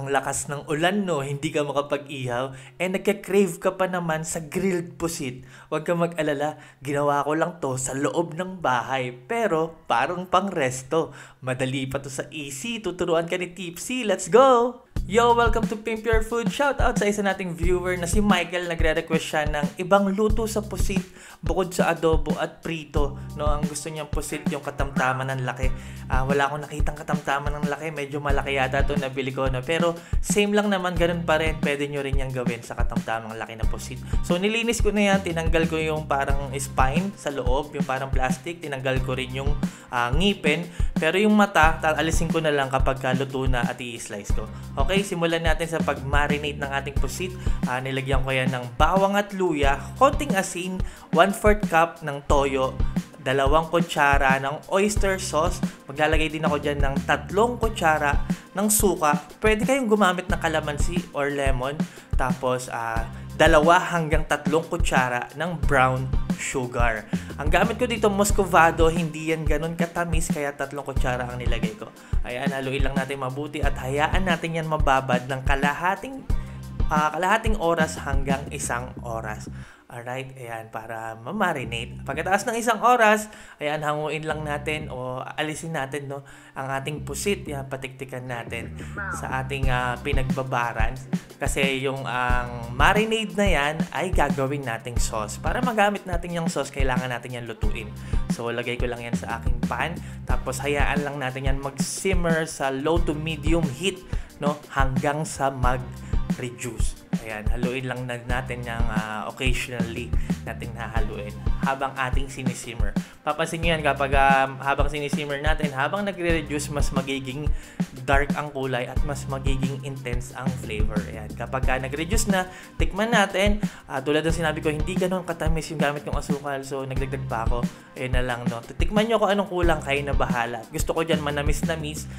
Ang lakas ng ulan no, hindi ka makapag-ihaw, nagka-crave ka pa naman sa grilled pusit. Huwag ka mag-alala, ginawa ko lang to sa loob ng bahay. Pero parang pang resto. Madali pa to sa easy, tuturuan ka ni Tipsy. Let's go! Yo, welcome to Pimp Your Food. Shoutout sa isa nating viewer na si Michael. Nagre-request siya ng ibang luto sa pusit bukod sa adobo at prito. No, ang gusto niyang pusit yung katamtaman ng laki. Wala akong nakitang katamtaman ng laki. Medyo malaki yata ito nabili ko. No? Pero same lang naman, ganun pa rin. Pwede nyo rin yung gawin sa katamtamang laki na pusit. So nilinis ko na yan. Tinanggal ko yung parang spine sa loob. Yung parang plastic. Tinanggal ko rin yung ngipin. Pero yung mata, alisin ko na lang kapag luto na at i-slice ko. Okay, simulan natin sa pag-marinate ng ating pusit. Nilagyan ko yan ng bawang at luya, konting asin, 1/4 cup ng toyo, 2 kutsara ng oyster sauce. Maglalagay din ako dyan ng 3 kutsara ng suka. Pwede kayong gumamit ng kalamansi or lemon. Tapos, 2 hanggang 3 kutsara ng brown sugar. Ang gamit ko dito, Muscovado, hindi yan ganun katamis, kaya 3 kutsara ang nilagay ko. Ayan, haluin lang natin mabuti at hayaan natin yan mababad ng kalahating oras hanggang 1 oras. Alright, ayan, para ma-marinate. Pagkatapos ng 1 oras, ayan, hanguin lang natin o alisin natin no, ang ating pusit. Yan, patiktikan natin sa ating pinagbabaran. Kasi yung marinade na yan ay gagawin nating sauce. Para magamit natin yung sauce, kailangan natin yan lutuin. So, lagay ko lang yan sa aking pan. Tapos, hayaan lang natin yan mag-simmer sa low to medium heat, no, hanggang sa mag-reduce. Ayan, haluin lang natin yung occasionally natin hahaluin habang ating sinisimmer. Papansin nyo yan kapag habang sinisimmer natin, habang nagre-reduce, mas magiging dark ang kulay at mas magiging intense ang flavor. Ayan, kapag nag-reduce na, tikman natin. Tulad ng sinabi ko, hindi ganun katamis yung gamit kong asukal. So, nagdagdag pa ako. Ayan na lang, no. Tikman nyo kung anong kulang, kayo na bahala. Gusto ko dyan manamis-namis,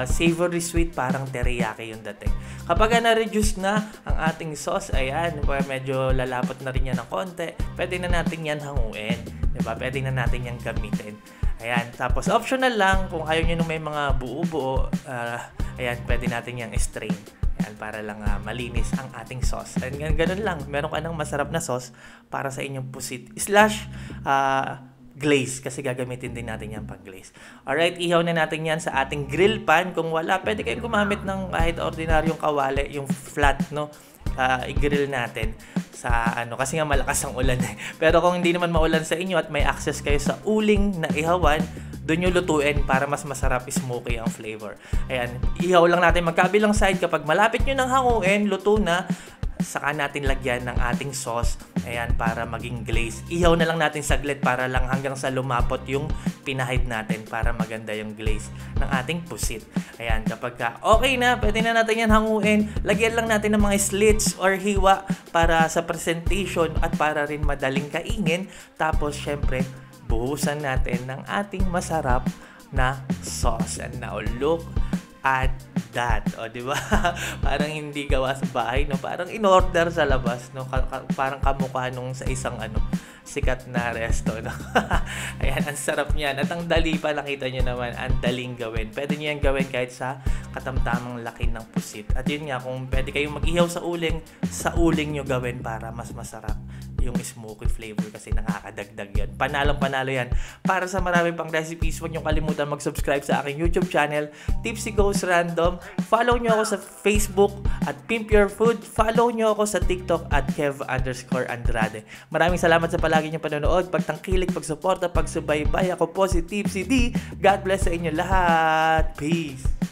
savory sweet, parang teriyaki yung dating. Kapag na-reduce na ang ating sauce, ayan, medyo lalapot na rin yan ng konti. Pwede na natin yan hanguin. Diba? Pwede na natin yan gamitin. Ayan, tapos optional lang, kung ayaw nyo nung may mga buo-buo, ayan, pwede natin yung strain. Ayan, para lang malinis ang ating sauce. And ganun lang, meron ka ng masarap na sauce para sa inyong pusit. Glaze, kasi gagamitin din natin yan pang glaze. Alright, ihaw na natin yan sa ating grill pan. Kung wala, pwede kayong gumamit ng kahit ordinaryong kawali, yung flat, no? I-grill natin sa kasi nga malakas ang ulan eh. Pero kung hindi naman maulan sa inyo at may access kayo sa uling na ihawan, doon nyo lutuin para mas masarap, smoky ang flavor. Ayan, ihaw lang natin magkabilang side. Kapag malapit nyo nang hanguin, luto na, saka natin lagyan ng ating sauce. Ayan, para maging glaze. Ihaw na lang natin saglit para lang hanggang sa lumapot yung pinahid natin para maganda yung glaze ng ating pusit. Ayan, kapag okay na, pwede na natin yan hanguin. Lagyan lang natin ng mga slits or hiwa para sa presentation at para rin madaling kainin. Tapos, syempre, buhusan natin ng ating masarap na sauce. And now, look at that. O, di ba? Parang hindi gawa sa bahay, no? Parang in-order sa labas, no? Parang kamukha nung sa isang sikat na resto, no? Ayan, ang sarap niyan. At ang dali pa, nakita nyo naman, ang daling gawin. Pwede nyo yan gawin kahit sa katamtamang laki ng pusit. At yun nga, kung pwede kayong mag-ihaw sa uling nyo gawin para mas masarap yung smoky flavor kasi nakakadagdag yan. Panalong-panalo yan. Para sa marami pang recipes, huwag nyo kalimutan mag-subscribe sa aking YouTube channel, Tipsy Goes Random. Follow nyo ako sa Facebook at Pimp Your Food. Follow nyo ako sa TikTok at Kev_Andrade. Maraming salamat sa palagi nyo panonood, pagtangkilik, pagsuporta, pagsubaybay. Ako po si Tipsy D. God bless sa inyo lahat. Peace!